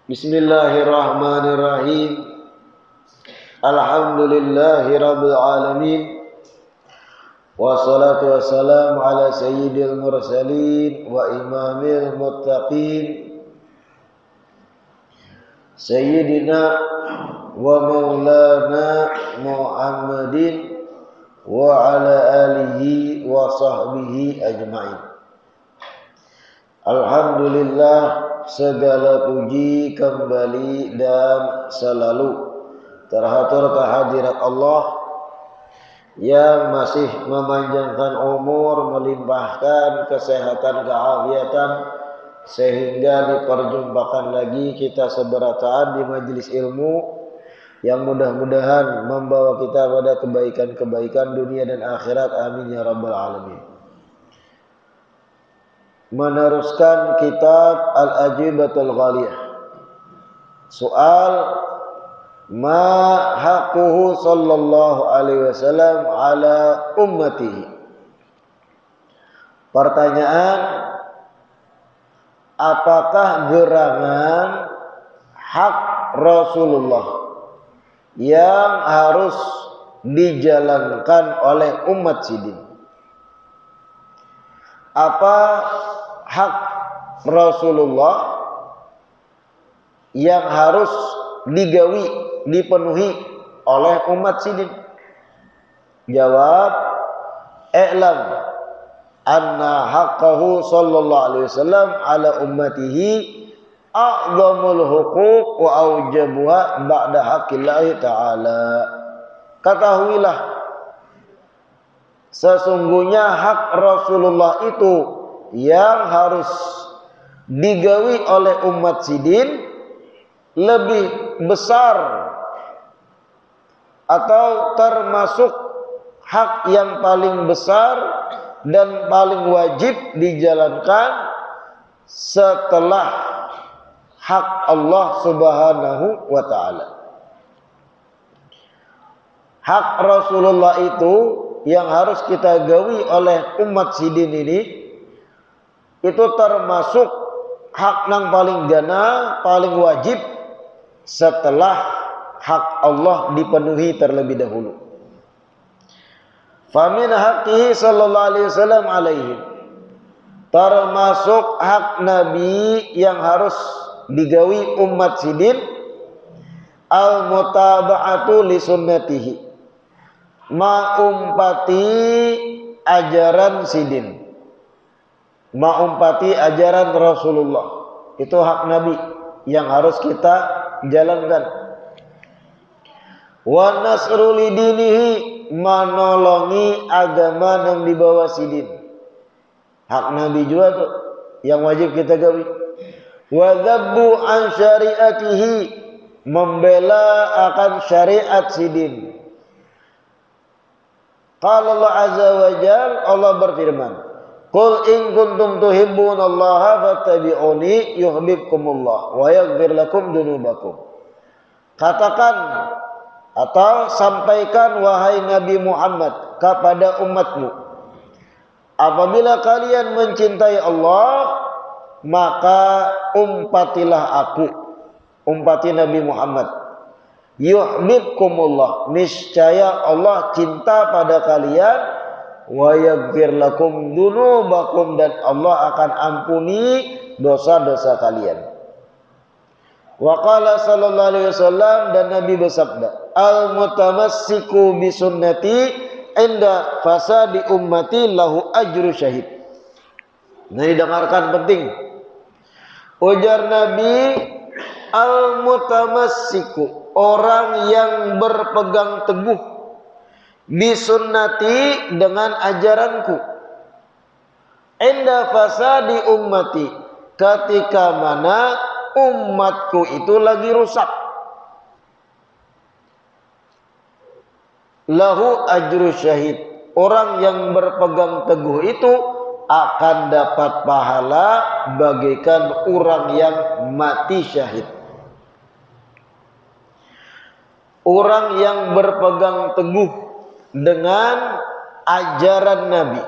Bismillahirrahmanirrahim. Alhamdulillahi rabbil alamin. Wassalatu wassalamu ala sayyidil mursalin wa imamil muttaqin Sayyidina wa maulana Muhammadin wa ala alihi wa sahbihi ajma'in. Alhamdulillah, segala puji kembali dan selalu terhatur kehadirat Allah yang masih memanjangkan umur, melimpahkan kesehatan, keafiatan, sehingga diperjumpakan lagi kita seberataan di majelis ilmu yang mudah-mudahan membawa kita pada kebaikan-kebaikan dunia dan akhirat. Amin ya rabbal alamin. Meneruskan kitab Al-Ajibatul Ghaliyah. Soal ma haqquhu sallallahu alaihi wasallam ala ummatihi. Pertanyaan, apakah gerangan hak Rasulullah yang harus dijalankan oleh umat sidin? Apa hak Rasulullah yang harus dipenuhi oleh umat sidin? Jawab, i'lam anna haqqahu sallallahu alaihi wasallam ala ummatihi a'zamul huquq wa aujabuha ba'da haqqillahi ta'ala. Ketahuilah, sesungguhnya hak Rasulullah itu yang harus digawi oleh umat sidin lebih besar atau termasuk hak yang paling besar dan paling wajib dijalankan setelah hak Allah Subhanahu wa ta'ala. Hak Rasulullah itu yang harus kita gawi oleh umat sidin ini, itu termasuk hak yang paling gana, paling wajib setelah hak Allah dipenuhi terlebih dahulu. Famin haqqihi sallallahu alaihi wasallam alaihi, termasuk hak Nabi yang harus digawi umat sidin, al mutaba'atu li sunnatihi, maumpati ajaran sidin, maumpati ajaran Rasulullah. Itu hak Nabi yang harus kita jalankan. Wa nasru lidinihi, menolongi agama yang dibawa sidin. Hak Nabi juga tuh yang wajib kita gawi. Wa dzabbu an syariatihi, membela akan syariat sidin. Qala Allah azza wa jalla, Allah berfirman, qul in kuntum tuhibbunallaha fattabi'uni yuhibbukumullah wa yaghfir lakum dzunubakum. Katakan atau sampaikan wahai Nabi Muhammad kepada umatmu, apabila kalian mencintai Allah, maka umpatilah aku, umpati Nabi Muhammad. Yuhibbukumullah, niscaya Allah cinta pada kalian. Wa yaghfir lakum dzunubakum, dan Allah akan ampuni dosa-dosa kalian. Wa qala sallallahu alaihi wasallam, dan Nabi bersabda, al mutamassiku bi sunnati inda fasadi ummati lahu ajru syahid. Nah, didengarkan penting. Ujar Nabi, al mutamassiku, orang yang berpegang teguh, bisunnati, dengan ajaranku, inda fasadi ummati, ketika mana umatku itu lagi rusak. lahu ajru syahid. Orang yang berpegang teguh itu akan dapat pahala bagaikan orang yang mati syahid. Orang yang berpegang teguh dengan ajaran Nabi,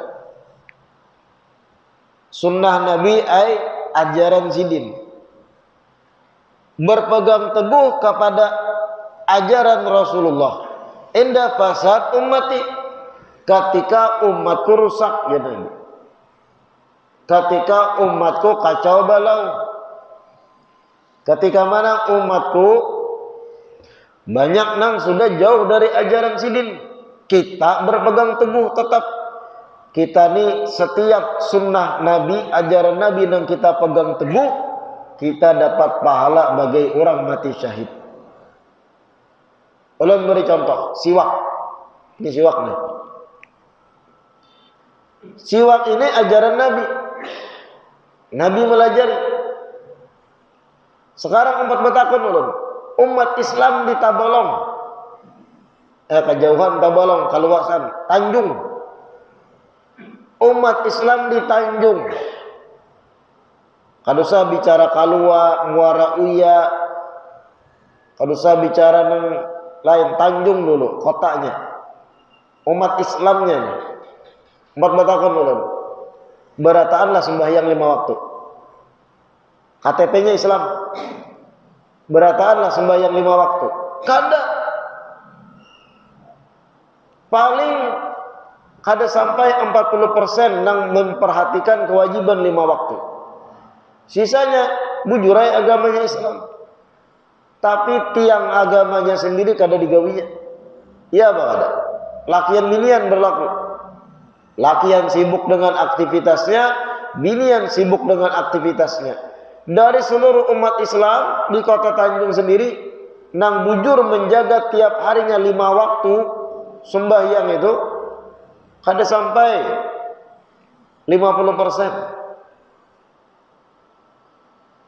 sunnah Nabi ay ajaran sidin, berpegang teguh kepada ajaran Rasulullah. Indah fasad ummati, ketika umatku rusak ya Nabi, ketika umatku kacau balau, ketika mana umatku banyak nang sudah jauh dari ajaran sidin, kita berpegang teguh tetap. Kita nih setiap sunnah Nabi, ajaran Nabi yang kita pegang teguh, kita dapat pahala bagai orang mati syahid. Ulun beri contoh, siwak. Ini siwak nih. Siwak ini ajaran Nabi. Nabi melajari. Sekarang umat betakun ulun. Umat Islam di Tabalong. Kejauhan Tabalong, kaluasan Tanjung. Umat Islam di Tanjung. Kalau saya bicara Kalua, Muara Uya, kalau saya bicara nang lain Tanjung dulu kotanya. Umat Islamnya nih. Umat betakun ulun. Berataanlah sembahyang 5 waktu. KTP-nya Islam. Berataanlah sembahyang 5 waktu. Kada. Paling kada sampai 40% nang memperhatikan kewajiban 5 waktu. Sisanya bujurai agamanya Islam. Tapi tiang agamanya sendiri kada digawinya. Iya apa kada? Lakian binian berlaku. Lakian sibuk dengan aktivitasnya, binian sibuk dengan aktivitasnya. Dari seluruh umat Islam di kota Tanjung sendiri, nang bujur menjaga tiap harinya 5 waktu sembahyang itu, kada sampai 50%.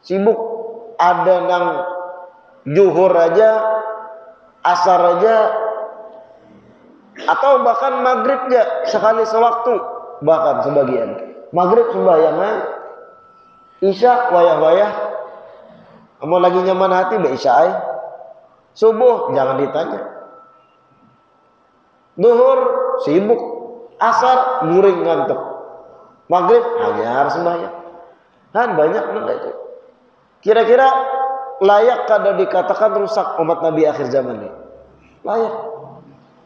Sibuk. Ada nang zuhur aja, asar aja, atau bahkan maghrib aja sekali sewaktu, bahkan sebagian. Maghrib sembahyangnya, isya wayah-wayah, mau lagi nyaman hati be isya. Subuh jangan ditanya. Zuhur sibuk, asar muring ngantuk, maghrib hanya harus sembahyang. Kan banyak nang itu. Kira-kira layak kada dikatakan rusak umat Nabi akhir zaman ini? Layak.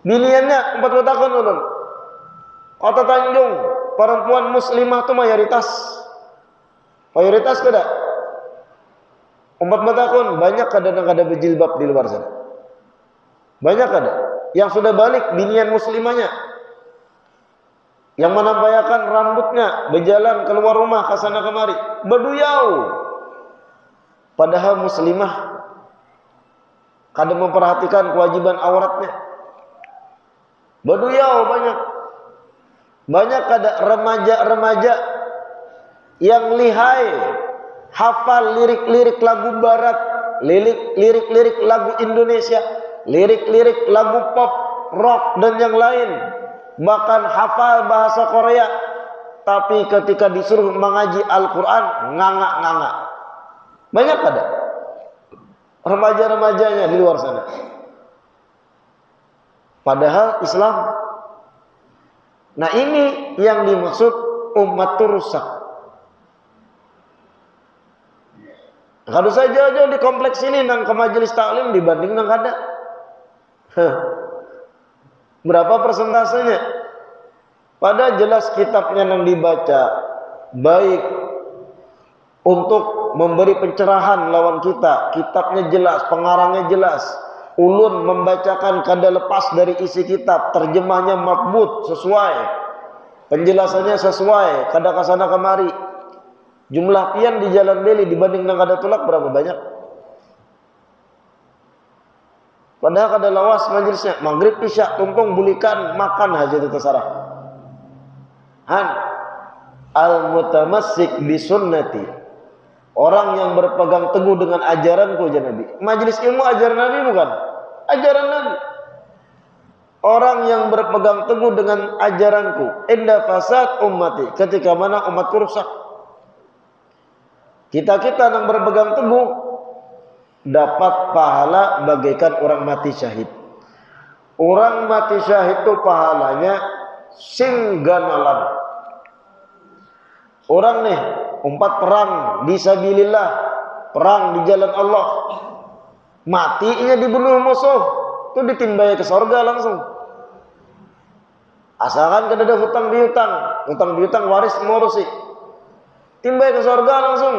Biniannya 4 tahun ulun. Kota Tanjung, perempuan muslimah itu mayoritas. Mayoritas kada? 4 tahun banyak kada berjilbab di luar sana. Banyak kada? Yang sudah balik binian muslimahnya. Yang menampakkan rambutnya, berjalan keluar rumah ke sana kemari, berduyau. Padahal muslimah kada memperhatikan kewajiban auratnya. Berduyau banyak. Banyak kada remaja-remaja yang lihai hafal lirik-lirik lagu barat, lirik-lirik lagu Indonesia, lirik-lirik lagu pop, rock dan yang lain. Bahkan hafal bahasa Korea, tapi ketika disuruh mengaji Al-Quran nganga-nganga. Banyak ada remaja-remajanya di luar sana. Padahal Islam. Nah ini yang dimaksud umat itu rusak. Kalau saja aja di kompleks ini nang ke majelis taklim dibanding nang kada. Berapa persentasenya? Pada jelas kitabnya nang dibaca baik untuk memberi pencerahan lawan kita. Kitabnya jelas, pengarangnya jelas. Ulun membacakan kada lepas dari isi kitab. Terjemahnya mabut, sesuai. Penjelasannya sesuai. Kada kasana kemari. Jumlah pian di Jalan Beli dibanding nang kada tulak berapa banyak? Padahal kada lawas majelisnya. Maghrib isya tungtung bulikan makan aja itu terserah. Han al-mutamassik bi sunnati. Orang yang berpegang teguh dengan ajaranku ya Nabi. Majelis ilmu ajaran Nabi bukan? Ajaran Nabi. orang yang berpegang teguh dengan ajaranku, inda fasad ummati, ketika mana umatku rusak. Kita yang berpegang teguh dapat pahala bagaikan orang mati syahid. Orang mati syahid itu pahalanya singganalan. Orang nih umpat perang disabilillah, perang di jalan Allah, matinya dibunuh musuh, itu ditimbai ke surga langsung. Asalkan kada ada hutang piutang waris ngurusi, timbai ke surga langsung.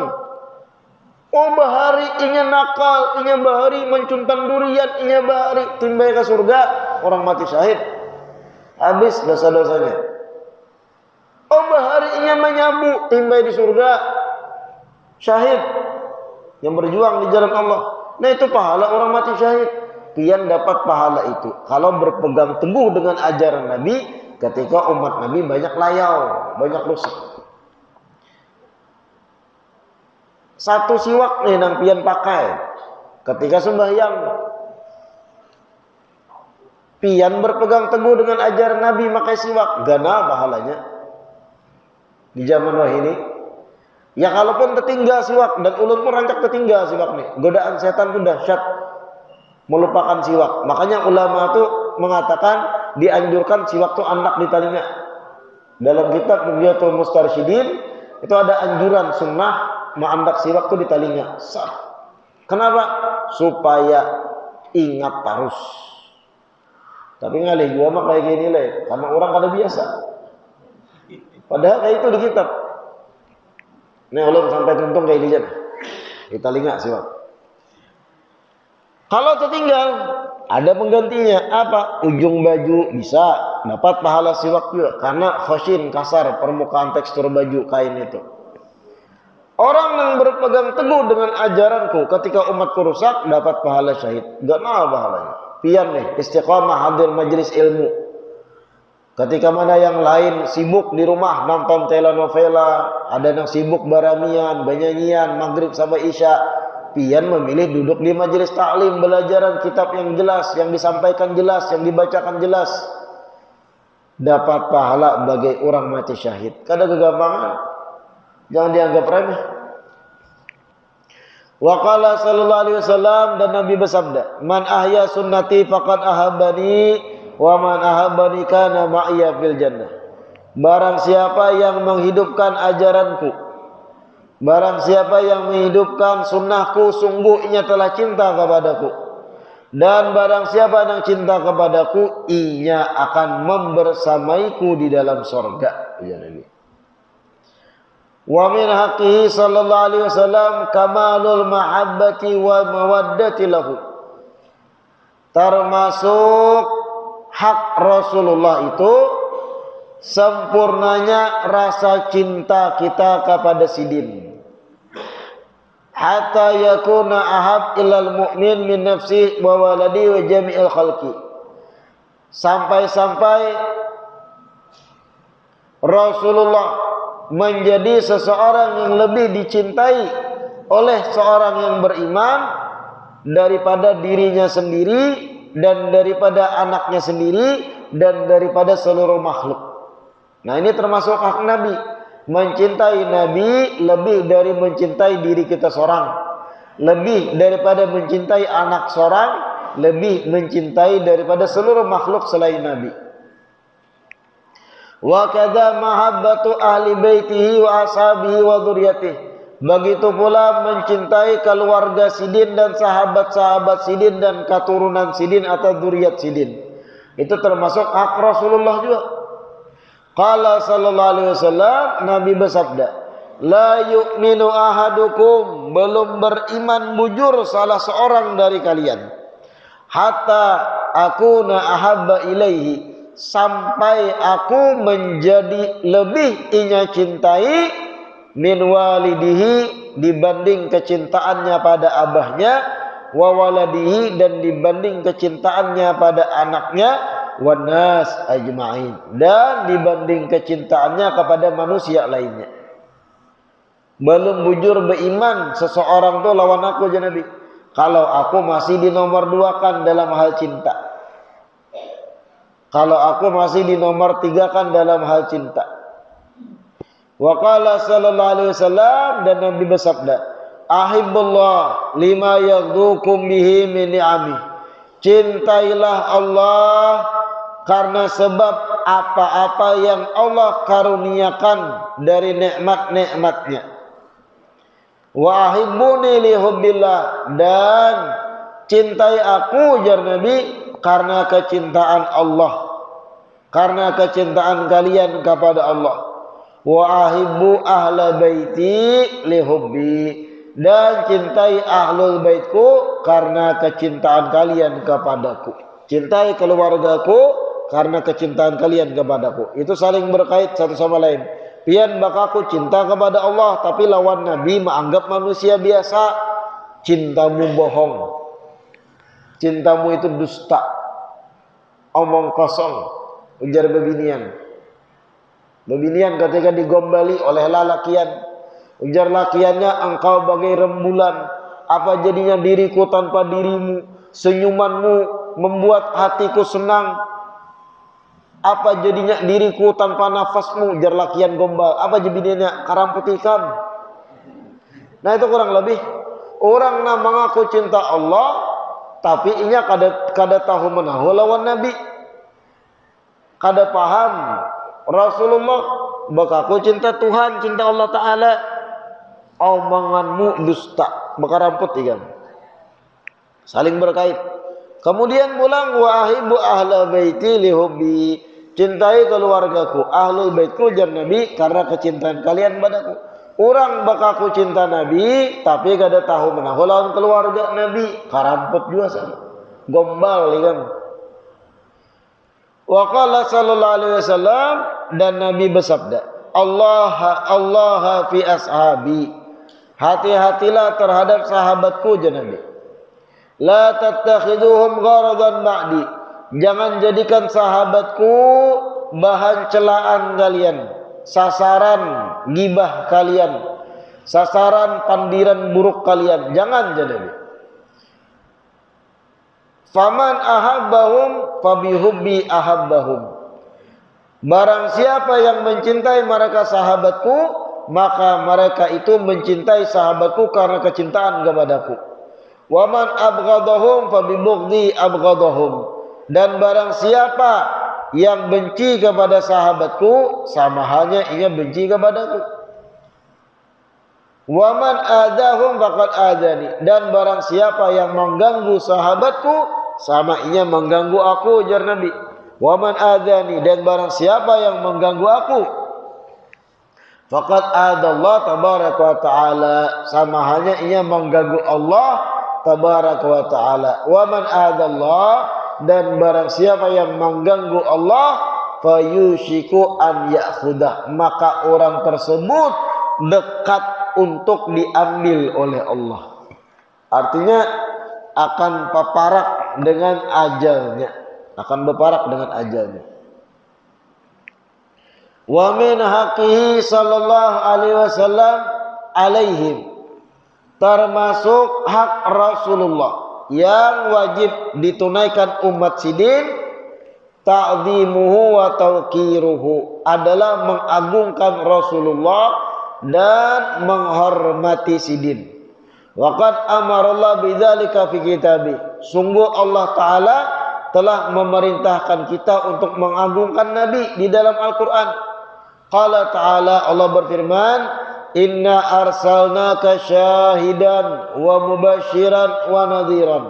Oh bahari inya nakal, inya bahari mencuntan durian, inya bahari timbai ke surga, orang mati syahid, habis dosa-dosanya. Oh bahari inya menyabu, timbai di surga, syahid yang berjuang di jalan Allah. Nah itu pahala orang mati syahid. Pian dapat pahala itu kalau berpegang teguh dengan ajaran Nabi ketika umat Nabi banyak layau, banyak rusak. Satu siwak nih nang pian pakai ketika sembahyang. Pian berpegang teguh dengan ajaran Nabi makai siwak, gana pahalanya di zaman ini. Ya kalaupun tertinggal siwak dan ulun pun rancak tertinggal siwak nih, godaan setan itu dahsyat, melupakan siwak. Makanya ulama itu mengatakan dianjurkan siwak itu anak di telinga. Dalam kitab Nughyatul Mustarsyidin itu ada anjuran sunnah mengandak siwak itu di telinga. Sah. Kenapa? Supaya ingat terus. Tapi ngalih juga mah kayak gini lah, karena orang kada biasa. Padahal kayak itu di kitab. Ini ulun sampai tuntung kayak di sana. Di telinga siwak. Kalau tertinggal, ada penggantinya. Apa? Ujung baju bisa dapat pahala siwak juga, karena khashin, kasar permukaan tekstur baju kain itu. Orang yang berpegang teguh dengan ajaranku ketika umatku rusak dapat pahala syahid. Gak nawa pahalanya. Pian nih istiqamah hadir majelis ilmu. Ketika mana yang lain sibuk di rumah nonton telenovela, ada yang sibuk baramian, banyanyian, maghrib sampai isya. Pian memilih duduk di majelis taklim, belajaran kitab yang jelas, yang disampaikan jelas, yang dibacakan jelas. Dapat pahala bagai orang mati syahid. Kada kegampangan. Jangan dianggap remeh. Wa qala sallallahu alaihi wasallam, dan Nabi bersabda, "Man ahya sunnati faqad ahabbani wa man ahabbani kana ma'iya fil jannah." Barang siapa yang menghidupkan ajaranku, barang siapa yang menghidupkan sunnahku, sungguh ia telah cinta kepadaku. Dan barang siapa yang cinta kepadaku, ia akan membersamaiku di dalam surga. Ya Nabi. Wa min haqqihi sallallahu alaihi wasallam kamalul mahabbati wa mawaddati lahu. Termasuk hak Rasulullah itu sempurnanya rasa cinta kita kepada sidin. Hatta yakuna ahab ilal mu'min min nafsi wa waladi wa jami'il khalqi. Sampai-sampai Rasulullah menjadi seseorang yang lebih dicintai oleh seorang yang beriman daripada dirinya sendiri dan daripada anaknya sendiri dan daripada seluruh makhluk. Nah ini termasuk hak Nabi. Mencintai Nabi lebih dari mencintai diri kita seorang, lebih daripada mencintai anak seorang, lebih mencintai daripada seluruh makhluk selain Nabi. Wa kadza mahabbatu ahli baitihi wa ashabihi wa dzurriyyatihi. Begitu pula mencintai keluarga sidin dan sahabat-sahabat sidin dan keturunan sidin atau dzurriyyat sidin. Itu termasuk hak Rasulullah juga. Qala sallallahu alaihi wasallam, Nabi bersabda, "La yu'minu ahadukum," belum beriman bujur salah seorang dari kalian, "hatta akuna ahabba ilaihi," sampai aku menjadi lebih inya cintai, min walidihi, dibanding kecintaannya pada abahnya, wa waladihi, dan dibanding kecintaannya pada anaknya, wan nas ajma'in, dan dibanding kecintaannya kepada manusia lainnya. Belum bujur beriman seseorang tuh lawan aku ya Nabi, kalau aku masih di nomor 2 kan dalam hal cinta. Kalau aku masih di nomor 3 kan dalam hal cinta. Wa qala sallallahu alaihi wasallam, dan Nabi bersabda, ahibbullah lima yaghdukum bihi min ni'ami. Cintailah Allah karena sebab apa-apa yang Allah karuniakan dari nikmat-nikmatnya. Wa ahibbuni li hubbillah, dan cintai aku jar Nabi karena kecintaan Allah, karena kecintaan kalian kepada Allah. Wa ahibbu ahla baiti li hubbi, dan cintai ahlul baitku karena kecintaan kalian kepadaku. Cintai keluargaku karena kecintaan kalian kepadaku. Itu saling berkait satu sama lain. Pian bakaku cinta kepada Allah, tapi lawan Nabi menganggap manusia biasa. Cintamu bohong, cintamu itu dusta, omong kosong, ujar bebinian. Bebinian ketika digombali oleh lalakian, ujar lakiannya, engkau bagai rembulan, apa jadinya diriku tanpa dirimu? Senyumanmu membuat hatiku senang, apa jadinya diriku tanpa nafasmu? Ujar lakian gombal, apa jadinya karamputikan? Nah itu kurang lebih orang nak mengaku cinta Allah, tapi inya kada tahu menahu lawan Nabi, kada paham Rasulullah, bakaku cinta Tuhan, cinta Allah Ta'ala. Omonganmu dusta, bakaramput ikan. Saling berkait. Kemudian pulang, wa ahibbu ahla baiti li hubbi, cintai keluargaku, ahlul baitku jar Nabi karena kecintaan kalian padaku. Orang bakaku cinta Nabi, tapi kada tahu menahu lawan keluarga Nabi, karamput juga sama, gombal ikan. Wa qala sallallahu alaihi wasallam, dan Nabi bersabda, Allah fi ashabi, hati-hatilah terhadap sahabatku jar Nabi. La tattakhiduhum gharadan ba'di, jangan jadikan sahabatku bahan celaan kalian, sasaran gibah kalian, sasaran pandiran buruk kalian, jangan jadi. Faman ahabbahum fabihubbi ahabbahum, barang siapa yang mencintai mereka sahabatku, maka mereka itu mencintai sahabatku karena kecintaan kepadaku. Waman abghadahum fabibughdi abghadahum, dan barang siapa yang benci kepada sahabatku, sama halnya ia benci kepadaku. Waman adahum faqad adani, dan barang siapa yang mengganggu sahabatku, sama ia mengganggu aku, ujar Nabi. Waman adani, dan barang siapa yang mengganggu aku, faqad adallah tabaraka wa ta'ala, sama halnya ia mengganggu Allah tabaraka wa ta'ala. Waman adallah, dan barang siapa yang mengganggu Allah, fayushiku an ya'khudah, maka orang tersebut dekat untuk diambil oleh Allah. Artinya akan paparak dengan ajalnya, akan berparak dengan ajalnya. Wa min haqqihi sallallahu alaihi wasallam alaihim, termasuk hak Rasulullah yang wajib ditunaikan umat sidin, ta'zimuhu wa tauqiruhu, adalah mengagungkan Rasulullah dan menghormati sidin. Waqad amarallah bidzalika fi kitabih, sungguh Allah Ta'ala telah memerintahkan kita untuk mengagungkan Nabi di dalam Al-Quran. Qala Ta'ala, Allah berfirman, inna arsalnaka syahidan wa mubasyiran wa nadhiran,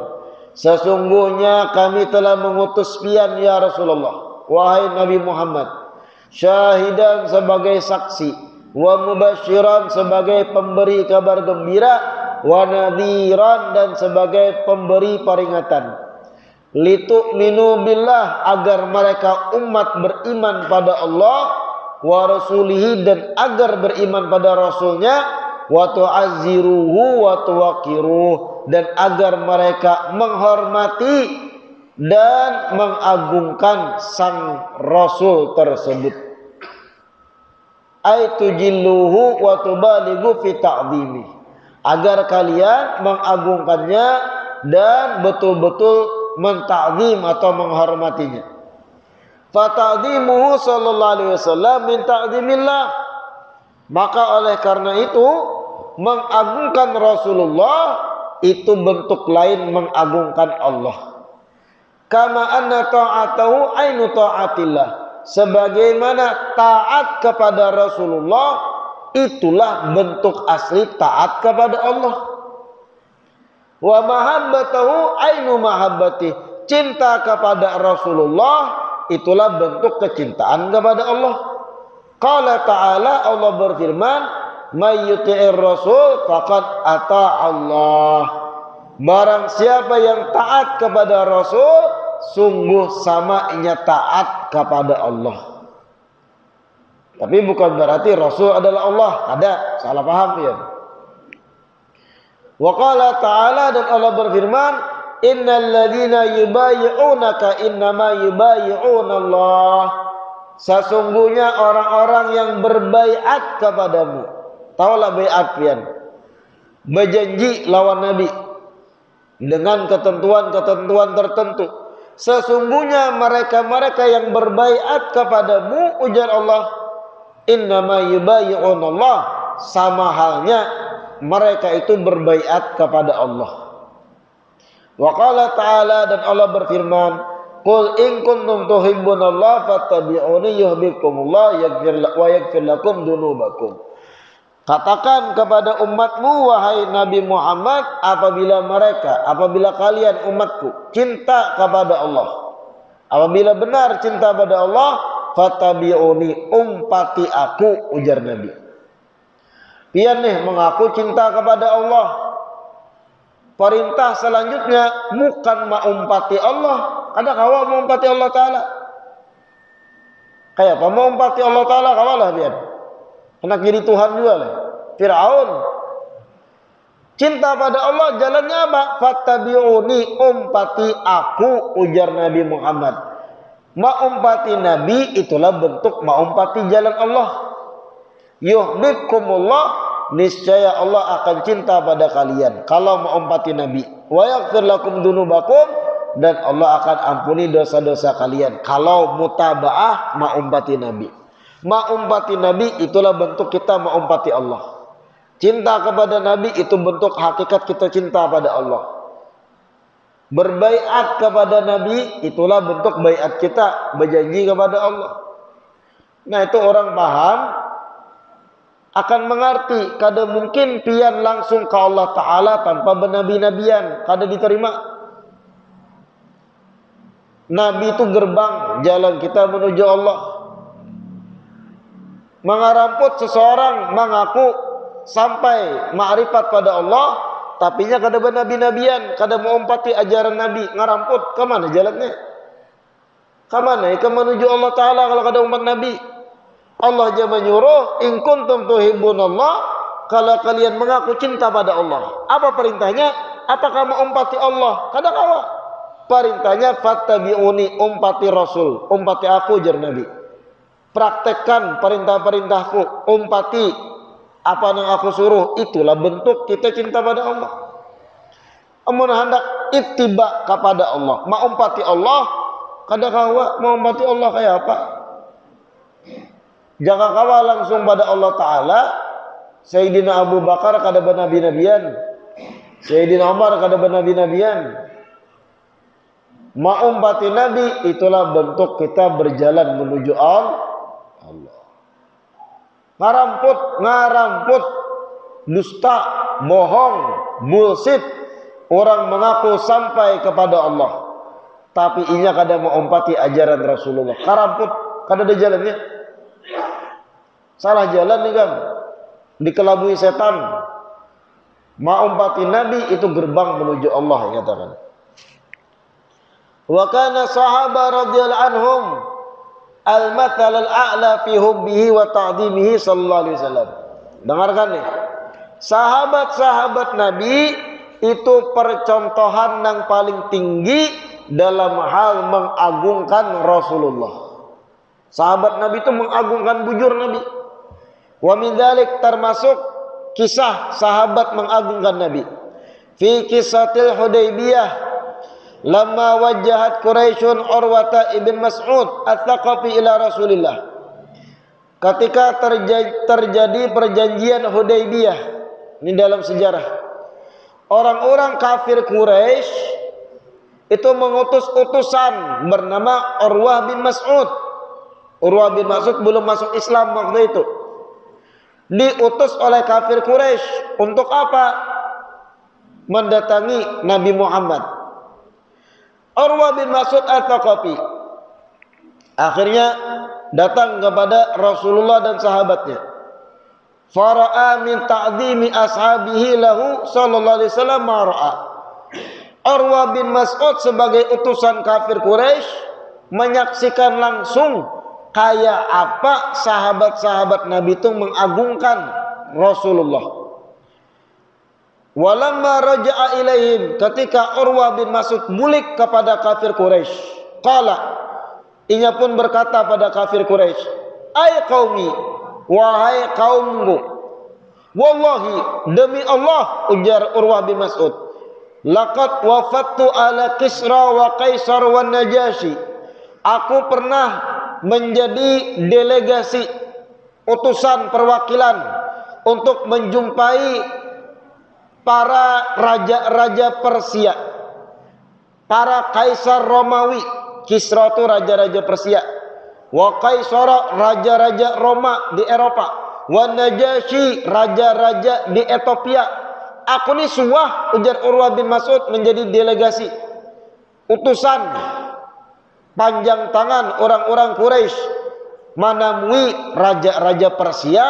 sesungguhnya kami telah mengutus pian ya Rasulullah, wahai Nabi Muhammad, syahidan sebagai saksi, wa mubasyiran sebagai pemberi kabar gembira, wa nadhiran dan sebagai pemberi peringatan. Litu'minu billah, agar mereka umat beriman pada Allah, wa rasulihi, dan agar beriman pada rasulnya, wa tu'azziruhu wa tuwaqiruh, dan agar mereka menghormati dan mengagungkan sang rasul tersebut. Ay tujilluhu wa tubalighu fi ta'zimi, agar kalian mengagungkannya dan betul-betul mentakzim atau menghormatinya. Fata'dhimuhu sallallahu alaihi wasallam min ta'dhimillah. Maka oleh karena itu mengagungkan Rasulullah itu bentuk lain mengagungkan Allah. Kama anna ta'atahu ainu ta'atillah. Sebagaimana taat kepada Rasulullah itulah bentuk asli taat kepada Allah. Wa mahabbatahu ainu mahabbati. Cinta kepada Rasulullah itulah bentuk kecintaan kepada Allah. Qala ta'ala, Allah berfirman, may yuti'ir rasul faqad ata Allah. Barang siapa yang taat kepada Rasul, sungguh samanya taat kepada Allah. Tapi bukan berarti Rasul adalah Allah. Ada salah paham ya. Wa qala ta'ala, dan Allah berfirman, innal ladzina yubayyi'unaka innama yubayyi'una Allah. Sesungguhnya orang-orang yang berbaiat kepadamu. Taulah baiat pian. Berjanji lawan Nabi dengan ketentuan-ketentuan tertentu. Sesungguhnya mereka-mereka yang berbaiat kepadamu, ujar Allah, innama yubayyi'una Allah, sama halnya mereka itu berbaiat kepada Allah. Wa qala ta'ala, dan Allah berfirman, qul in kuntum tuhibbunallaha fattabi'uni yuhibbukumullah wa yaghfir lakum dzunubakum. Katakan kepada umatmu, wahai Nabi Muhammad, apabila kalian umatku cinta kepada Allah, apabila benar cinta pada Allah, fattabi'uni, umpati aku, ujar Nabi. Pian nih mengaku cinta kepada Allah. Perintah selanjutnya bukan mengumpati Allah. Ada kawa mengumpati Allah Ta'ala. Kayak apa mengumpati Allah Ta'ala? Kawalah biar. Kena kiri Tuhan juga lah. Fir'aun. Cinta pada Allah jalannya apa? Fattabi'uni, umpati aku, ujar Nabi Muhammad. Mengumpati Nabi itulah bentuk mengumpati jalan Allah. Yuhibbukumullah, niscaya Allah akan cinta pada kalian kalau mengumpati Nabi. Wa yaghfir lakum dzunubakum, dan Allah akan ampuni dosa-dosa kalian kalau mutabaah mengumpati Nabi. Mengumpati Nabi itulah bentuk kita mengumpati Allah. Cinta kepada Nabi itu bentuk hakikat kita cinta pada Allah. Berbaiat kepada Nabi itulah bentuk baiat kita berjanji kepada Allah. Nah, itu orang paham akan mengerti kada mungkin pian langsung ke Allah Ta'ala tanpa benabi-nabian, kada diterima. Nabi itu gerbang jalan kita menuju Allah. Mengaramput seseorang mengaku sampai ma'rifat pada Allah, tapi nya kada benabi-nabian, kada mengumpati ajaran Nabi, ngaramput, ke mana jalannya? Ke mana? Ke menuju Allah Ta'ala kalau kada umat Nabi. Allah aja menyuruh, in kuntum tuhibbunallah, kalau kalian mengaku cinta pada Allah. Apa perintahnya? Apakah mengumpati Allah? Kada kawa. Perintahnya fattabi'uni, umpati Rasul, umpati aku, jar Nabi. Praktekkan perintah-perintahku, umpati apa yang aku suruh. Itulah bentuk kita cinta pada Allah. Amun hendak ittiba kepada Allah, mengumpati Allah, kada kawa mengumpati Allah kayak apa? Jangan kawal langsung pada Allah Ta'ala. Sayyidina Abu Bakar kada benabi-nabian, Sayyidina Umar kada benabi-nabian. Mengumpati Nabi itulah bentuk kita berjalan menuju Allah. Ngaramput, dusta, bohong, bullshit. Orang mengaku sampai kepada Allah, tapi inya kada mengumpati ajaran Rasulullah. Ngaramput, kada ada jalannya. Salah jalan nih kan, dikelabui setan. Mengumpati Nabi itu gerbang menuju Allah, katakan. Wa kana sahabat radhiyallahu anhum al-mathal al-a'la fi hubbihi wa ta'dhimihi sallallahu alaihi wasallam. Dengarkan nih. Sahabat-sahabat Nabi itu percontohan yang paling tinggi dalam hal mengagungkan Rasulullah. Sahabat Nabi itu mengagungkan bujur Nabi. Wa min dzalik termasuk kisah sahabat mengagungkan Nabi. Fi kisatil Hudaybiyah, lamma wajjahat Quraisyun Urwata ibn Mas'ud Ats-Tsaqafi ila Rasulillah. Ketika terjadi perjanjian Hudaybiyah, ini dalam sejarah, orang-orang kafir Quraisy itu mengutus utusan bernama Urwah bin Mas'ud. Urwah bin Mas'ud belum masuk Islam waktu itu. Diutus oleh kafir Quraisy untuk apa? Mendatangi Nabi Muhammad. Urwah bin Mas'ud Ats-Tsaqafi akhirnya datang kepada Rasulullah dan sahabatnya. Fara'a min ta'zimi ashabihi lahu sallallahu alaihi wasallam ma ra'a. Urwah bin Mas'ud sebagai utusan kafir Quraisy menyaksikan langsung kayak apa sahabat-sahabat Nabi itu mengagungkan Rasulullah. Walamma raja'a ilaihim, ketika Urwah bin Mas'ud balik kepada kafir Quraisy, qala, ia pun berkata pada kafir Quraisy, "Ai qaumi, wahai kaumku, wallahi, demi Allah," ujar Urwah bin Mas'ud, "laqad wafattu ala Kisra wa Kaisar wa Najasyi." Aku pernah menjadi delegasi utusan perwakilan untuk menjumpai para raja-raja Persia, para kaisar Romawi. Kisra itu raja-raja Persia, wa Kaisar raja-raja Roma di Eropa, wa Najasyi raja-raja di Ethiopia. Aku ni suah, ujar Urwah bin Mas'ud, menjadi delegasi utusan panjang tangan orang-orang Quraisy menemui raja-raja Persia,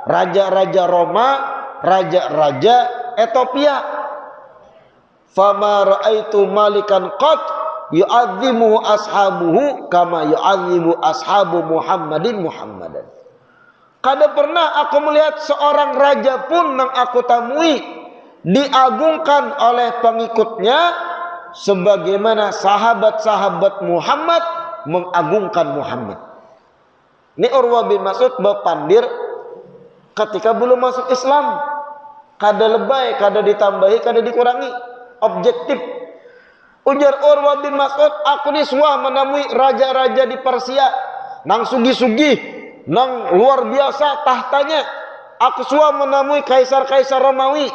raja-raja Roma, raja-raja Ethiopia. Fama ra'aitu malikan qat yu'azzimuhu ashabuhu kama yu'azzimu ashabu Muhammadin Muhammadan. Kada pernah aku melihat seorang raja pun yang aku temui diagungkan oleh pengikutnya sebagaimana sahabat-sahabat Muhammad mengagungkan Muhammad. Ini Urwah bin Mas'ud berpandir ketika belum masuk Islam. Kada lebay, kada ditambahi, kada dikurangi, objektif. Ujar Urwah bin Mas'ud, aku ni suah menemui raja-raja di Persia, nang sugi-sugi, nang luar biasa tahtanya. Aku suah menemui kaisar-kaisar Romawi.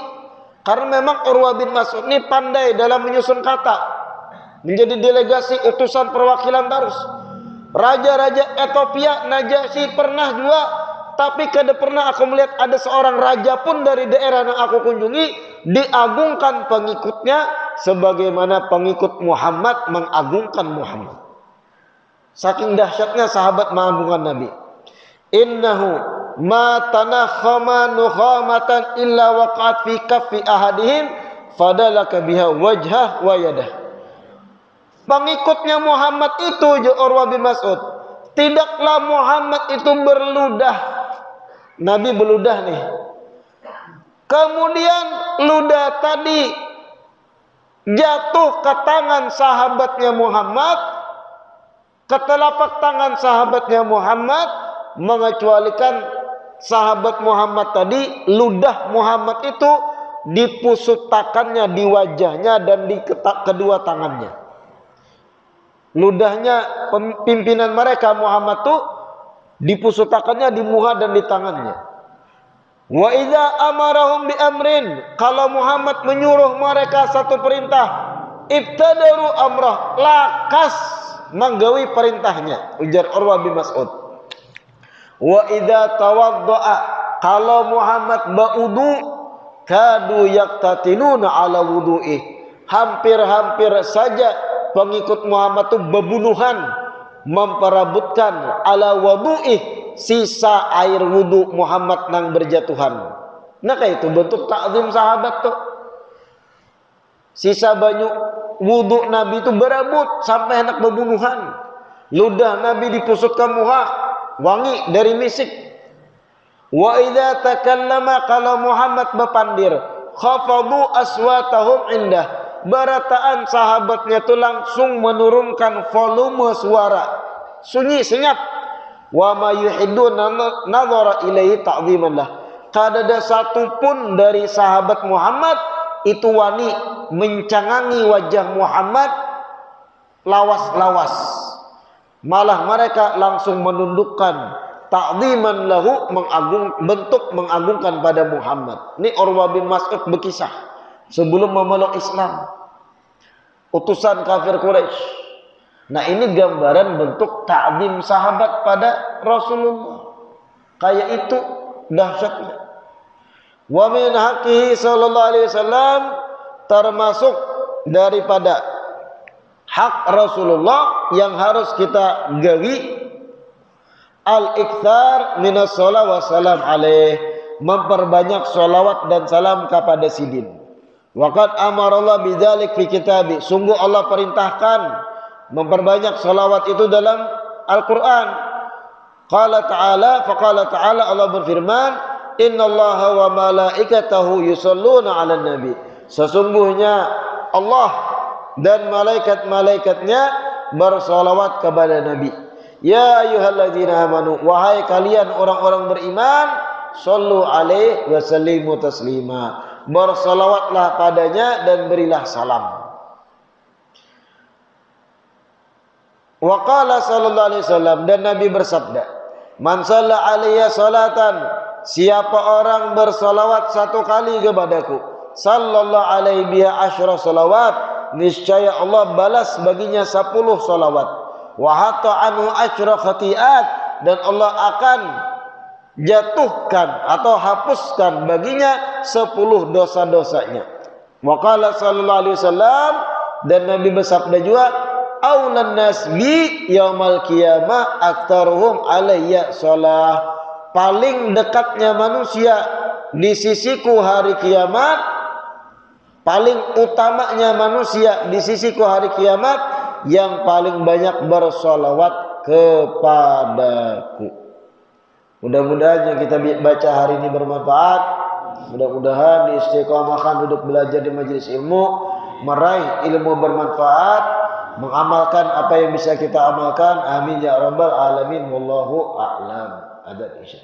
Karena memang Urwah bin Mas'ud ini pandai dalam menyusun kata, menjadi delegasi utusan perwakilan terus. Raja-raja Ethiopia, Najasyi pernah juga, tapi kada pernah aku melihat ada seorang raja pun dari daerah yang aku kunjungi diagungkan pengikutnya sebagaimana pengikut Muhammad mengagungkan Muhammad. Saking dahsyatnya sahabat mengagungkan Nabi. Innahu ma tanakhama nukhamatan illa waqa'at fi kaffi ahadihim fadalaka biha wajhah wa yadah. Pengikutnya Muhammad itu, Urwah bin Mas'ud, tidaklah Muhammad itu berludah. Nabi berludah nih. Kemudian ludah tadi jatuh ke tangan sahabatnya Muhammad, ke telapak tangan sahabatnya Muhammad, mengecualikan sahabat Muhammad tadi, ludah Muhammad itu dipusutakannya di wajahnya dan di kedua tangannya. Ludahnya pimpinan mereka Muhammad itu dipusutakannya di muka dan di tangannya. Wa idza amarahum bi amrin, kalau Muhammad menyuruh mereka satu perintah, ibtadaru amrah, lakas menggawi perintahnya, ujar Urwah bin Mas'ud. Wa idza tawaddaa, kalau Muhammad baudu, kadu yaktatiluna ala wudu'i, hampir-hampir saja pengikut Muhammad itu berbunuhan, memperebutkan ala wudu'i, sisa air wudu Muhammad nang berjatuhan. Nah kayak itu bentuk takzim sahabat tuh. Sisa banyak wudu Nabi itu berebut sampai hendak berbunuhan. Ludah Nabi dipusutkan muha, wangi dari misik. Wa idza takallama, kalau Muhammad berpandir, khafadu aswatahum indah, barataan sahabatnya itu langsung menurunkan volume suara, sunyi senyap. Wa ma yuhidduna nadhara ilaihi ta'ziman lah. Kada ada satu pun dari sahabat Muhammad itu wani mencangangi wajah Muhammad lawas-lawas. Malah mereka langsung menundukkan ta'ziman lahu, bentuk mengagungkan pada Muhammad. Ini Urwah bin Mas'ud berkisah sebelum memeluk Islam, utusan kafir Quraisy. Nah, ini gambaran bentuk ta'zim sahabat pada Rasulullah. Kayak itu dahsyatnya. Wa min haqqihi sallallahu alaihi wasallam, termasuk daripada hak Rasulullah yang harus kita gawi, al-iktsar minas shalawat wa salam alaih, memperbanyak salawat dan salam kepada sidin. Waqad amarallah bidzalik fi kitabi, sungguh Allah perintahkan memperbanyak salawat itu dalam Al-Qur'an. Qala ta'ala, faqala ta'ala, Allah berfirman, innallaha wa malaikatahu yusholluna 'alan nabi, sesungguhnya Allah dan malaikat-malaikatnya bersolawat kepada Nabi. Ya ayyuhalladzina amanu, wahai kalian orang-orang beriman, shollu alaihi wa sallimu taslima, bersolawatlah padanya dan berilah salam. Wa qala sallallahu alaihi wasallam, dan Nabi bersabda, man shalla alayya salatan, siapa orang bersolawat satu kali kepadaku, sallallahu alaihi biha asyra salawat, niscaya Allah balas baginya 10 salawat. Wa hatta anhu asyra khati'at, dan Allah akan jatuhkan atau hapuskan baginya 10 dosa-dosanya. Wa qala sallallahu alaihi wasallam, dan Nabi bersabda juga, aulan nas bi yaumal qiyamah aktaruhum alayya shalah, paling dekatnya manusia di sisiku hari kiamat, paling utamanya manusia di sisiku hari kiamat, yang paling banyak bersolawat kepadaku. Mudah-mudahan yang kita baca hari ini bermanfaat. Mudah-mudahan diistiqomahkan duduk belajar di majelis ilmu, meraih ilmu bermanfaat, mengamalkan apa yang bisa kita amalkan. Amin ya rabbal alamin. Wallahu a'lam. Ada insya.